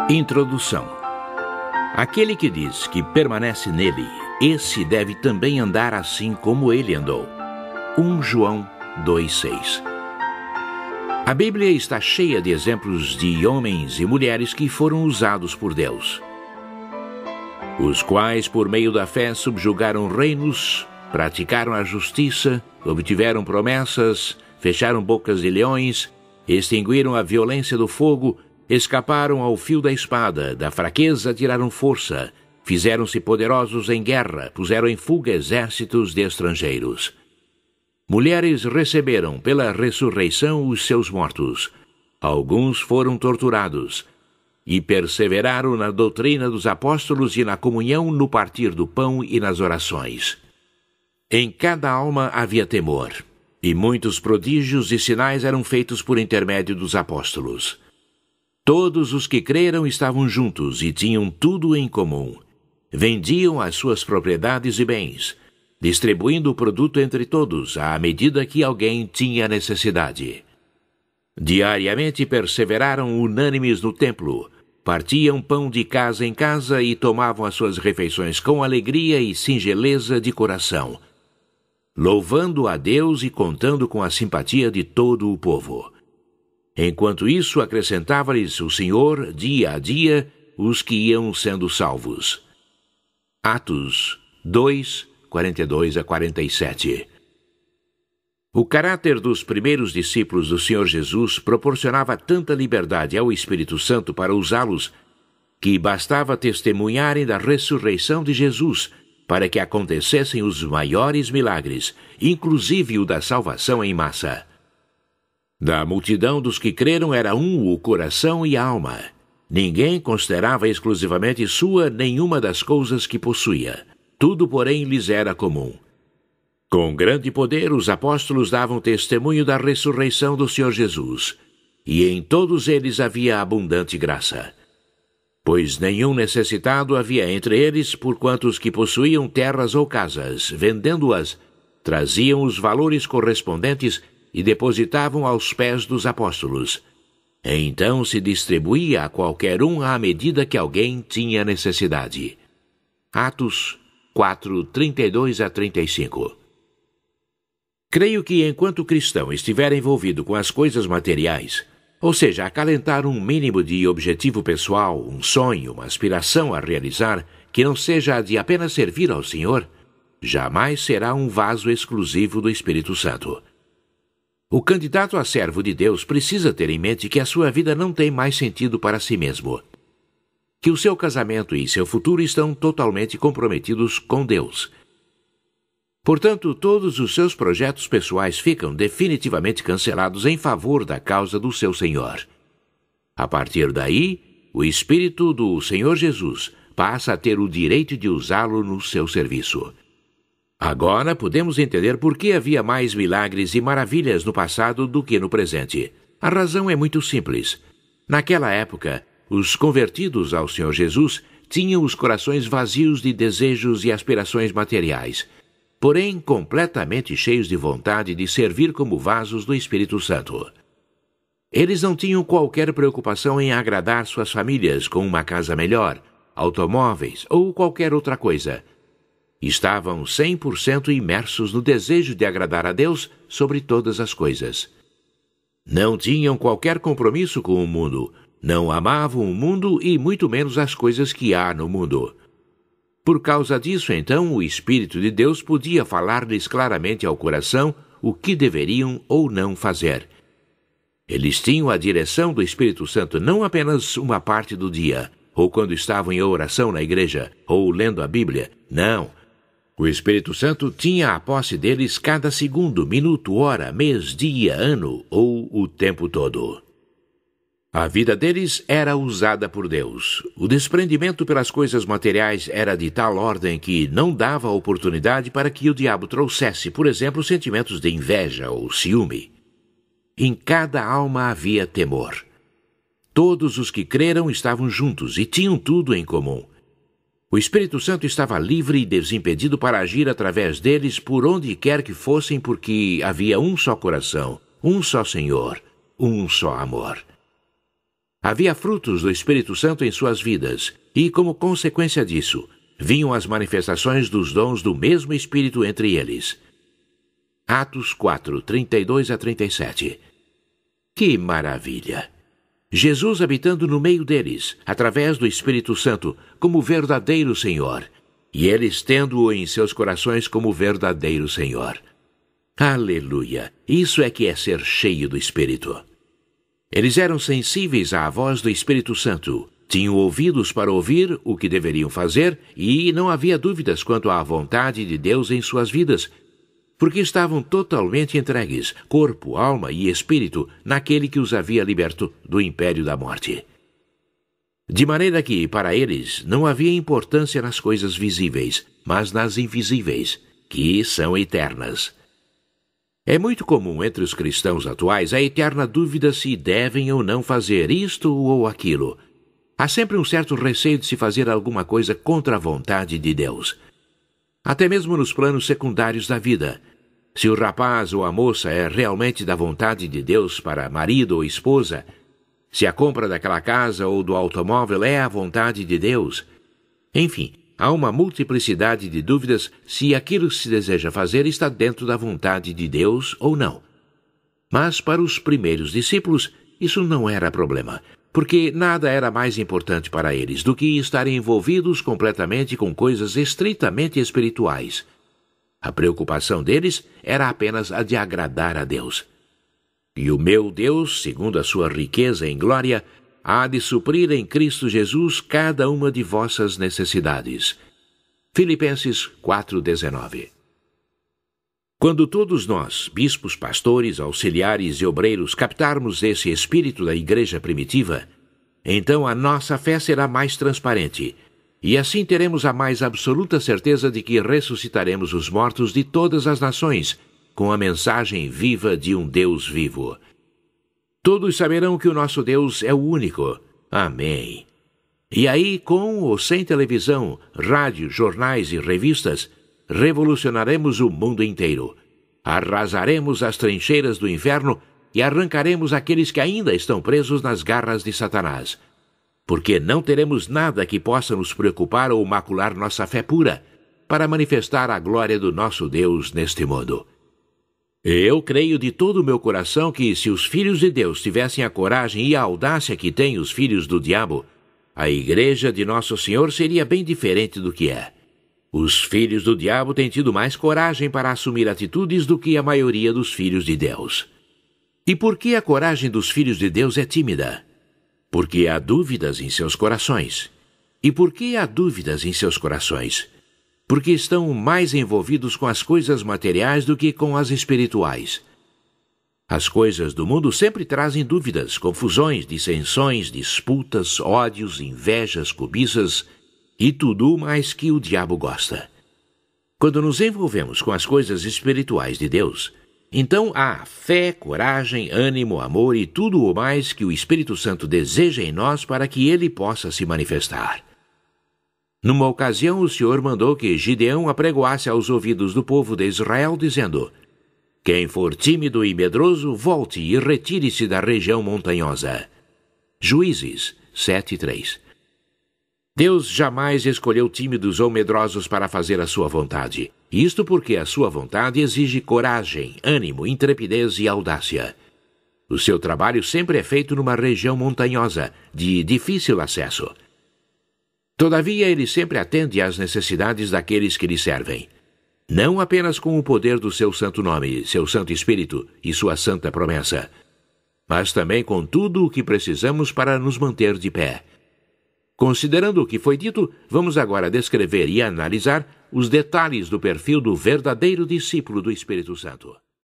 Introdução. Aquele que diz que permanece nele, esse deve também andar assim como ele andou. 1 João 2,6. A Bíblia está cheia de exemplos de homens e mulheres que foram usados por Deus, os quais, por meio da fé, subjugaram reinos, praticaram a justiça, obtiveram promessas, fecharam bocas de leões, extinguiram a violência do fogo, escaparam ao fio da espada, da fraqueza tiraram força, fizeram-se poderosos em guerra, puseram em fuga exércitos de estrangeiros. Mulheres receberam pela ressurreição os seus mortos. Alguns foram torturados e perseveraram na doutrina dos apóstolos e na comunhão, no partir do pão e nas orações. Em cada alma havia temor, e muitos prodígios e sinais eram feitos por intermédio dos apóstolos. Todos os que creram estavam juntos e tinham tudo em comum. Vendiam as suas propriedades e bens, distribuindo o produto entre todos à medida que alguém tinha necessidade. Diariamente perseveraram unânimes no templo, partiam pão de casa em casa e tomavam as suas refeições com alegria e singeleza de coração, louvando a Deus e contando com a simpatia de todo o povo. Enquanto isso, acrescentava-lhes o Senhor, dia a dia, os que iam sendo salvos. Atos 2, 42 a 47. O caráter dos primeiros discípulos do Senhor Jesus proporcionava tanta liberdade ao Espírito Santo para usá-los, que bastava testemunharem da ressurreição de Jesus para que acontecessem os maiores milagres, inclusive o da salvação em massa. Da multidão dos que creram era o coração e a alma. Ninguém considerava exclusivamente sua nenhuma das coisas que possuía. Tudo, porém, lhes era comum. Com grande poder, os apóstolos davam testemunho da ressurreição do Senhor Jesus, e em todos eles havia abundante graça. Pois nenhum necessitado havia entre eles, porquanto os que possuíam terras ou casas, vendendo-as, traziam os valores correspondentes e depositavam aos pés dos apóstolos. Então se distribuía a qualquer um à medida que alguém tinha necessidade. Atos 4, 32 a 35. Creio que enquanto o cristão estiver envolvido com as coisas materiais, ou seja, acalentar um mínimo de objetivo pessoal, um sonho, uma aspiração a realizar, que não seja a de apenas servir ao Senhor, jamais será um vaso exclusivo do Espírito Santo. O candidato a servo de Deus precisa ter em mente que a sua vida não tem mais sentido para si mesmo, que o seu casamento e seu futuro estão totalmente comprometidos com Deus. Portanto, todos os seus projetos pessoais ficam definitivamente cancelados em favor da causa do seu Senhor. A partir daí, o Espírito do Senhor Jesus passa a ter o direito de usá-lo no seu serviço. Agora podemos entender por que havia mais milagres e maravilhas no passado do que no presente. A razão é muito simples. Naquela época, os convertidos ao Senhor Jesus tinham os corações vazios de desejos e aspirações materiais, porém completamente cheios de vontade de servir como vasos do Espírito Santo. Eles não tinham qualquer preocupação em agradar suas famílias com uma casa melhor, automóveis ou qualquer outra coisa. Estavam 100% imersos no desejo de agradar a Deus sobre todas as coisas. Não tinham qualquer compromisso com o mundo, não amavam o mundo e muito menos as coisas que há no mundo. Por causa disso, então, o Espírito de Deus podia falar-lhes claramente ao coração o que deveriam ou não fazer. Eles tinham a direção do Espírito Santo não apenas uma parte do dia, ou quando estavam em oração na igreja, ou lendo a Bíblia. Não. O Espírito Santo tinha a posse deles cada segundo, minuto, hora, mês, dia, ano ou o tempo todo. A vida deles era usada por Deus. O desprendimento pelas coisas materiais era de tal ordem que não dava oportunidade para que o diabo trouxesse, por exemplo, sentimentos de inveja ou ciúme. Em cada alma havia temor. Todos os que creram estavam juntos e tinham tudo em comum. O Espírito Santo estava livre e desimpedido para agir através deles por onde quer que fossem, porque havia um só coração, um só Senhor, um só amor. Havia frutos do Espírito Santo em suas vidas, e, como consequência disso, vinham as manifestações dos dons do mesmo Espírito entre eles. Atos 4, 32 a 37. Que maravilha! Jesus habitando no meio deles, através do Espírito Santo, como verdadeiro Senhor, e eles tendo-o em seus corações como verdadeiro Senhor. Aleluia! Isso é que é ser cheio do Espírito. Eles eram sensíveis à voz do Espírito Santo, tinham ouvidos para ouvir o que deveriam fazer e não havia dúvidas quanto à vontade de Deus em suas vidas, porque estavam totalmente entregues, corpo, alma e espírito, naquele que os havia liberto do império da morte. De maneira que, para eles, não havia importância nas coisas visíveis, mas nas invisíveis, que são eternas. É muito comum entre os cristãos atuais a eterna dúvida se devem ou não fazer isto ou aquilo. Há sempre um certo receio de se fazer alguma coisa contra a vontade de Deus. Até mesmo nos planos secundários da vida. Se o rapaz ou a moça é realmente da vontade de Deus para marido ou esposa, se a compra daquela casa ou do automóvel é a vontade de Deus. Enfim, há uma multiplicidade de dúvidas se aquilo que se deseja fazer está dentro da vontade de Deus ou não. Mas para os primeiros discípulos, isso não era problema, porque nada era mais importante para eles do que estarem envolvidos completamente com coisas estritamente espirituais. A preocupação deles era apenas a de agradar a Deus. E o meu Deus, segundo a sua riqueza em glória, há de suprir em Cristo Jesus cada uma de vossas necessidades. Filipenses 4,19. Quando todos nós, bispos, pastores, auxiliares e obreiros, captarmos esse espírito da igreja primitiva, então a nossa fé será mais transparente, e assim teremos a mais absoluta certeza de que ressuscitaremos os mortos de todas as nações, com a mensagem viva de um Deus vivo. Todos saberão que o nosso Deus é o único. Amém. E aí, com ou sem televisão, rádio, jornais e revistas, revolucionaremos o mundo inteiro. Arrasaremos as trincheiras do inferno e arrancaremos aqueles que ainda estão presos nas garras de Satanás. Porque não teremos nada que possa nos preocupar ou macular nossa fé pura, para manifestar a glória do nosso Deus neste mundo. Eu creio de todo o meu coração que, se os filhos de Deus tivessem a coragem e a audácia que têm os filhos do diabo, a igreja de Nosso Senhor seria bem diferente do que é. Os filhos do diabo têm tido mais coragem para assumir atitudes do que a maioria dos filhos de Deus. E por que a coragem dos filhos de Deus é tímida? Porque há dúvidas em seus corações. E por que há dúvidas em seus corações? Porque estão mais envolvidos com as coisas materiais do que com as espirituais. As coisas do mundo sempre trazem dúvidas, confusões, dissensões, disputas, ódios, invejas, cobiças e tudo mais que o diabo gosta. Quando nos envolvemos com as coisas espirituais de Deus, então há fé, coragem, ânimo, amor e tudo o mais que o Espírito Santo deseja em nós para que ele possa se manifestar. Numa ocasião, o Senhor mandou que Gideão apregoasse aos ouvidos do povo de Israel, dizendo: quem for tímido e medroso, volte e retire-se da região montanhosa. Juízes 7:3. Deus jamais escolheu tímidos ou medrosos para fazer a sua vontade. Isto porque a sua vontade exige coragem, ânimo, intrepidez e audácia. O seu trabalho sempre é feito numa região montanhosa, de difícil acesso. Todavia, ele sempre atende às necessidades daqueles que lhe servem. Não apenas com o poder do seu santo nome, seu santo espírito e sua santa promessa, mas também com tudo o que precisamos para nos manter de pé. Considerando o que foi dito, vamos agora descrever e analisar os detalhes do perfil do verdadeiro discípulo do Espírito Santo.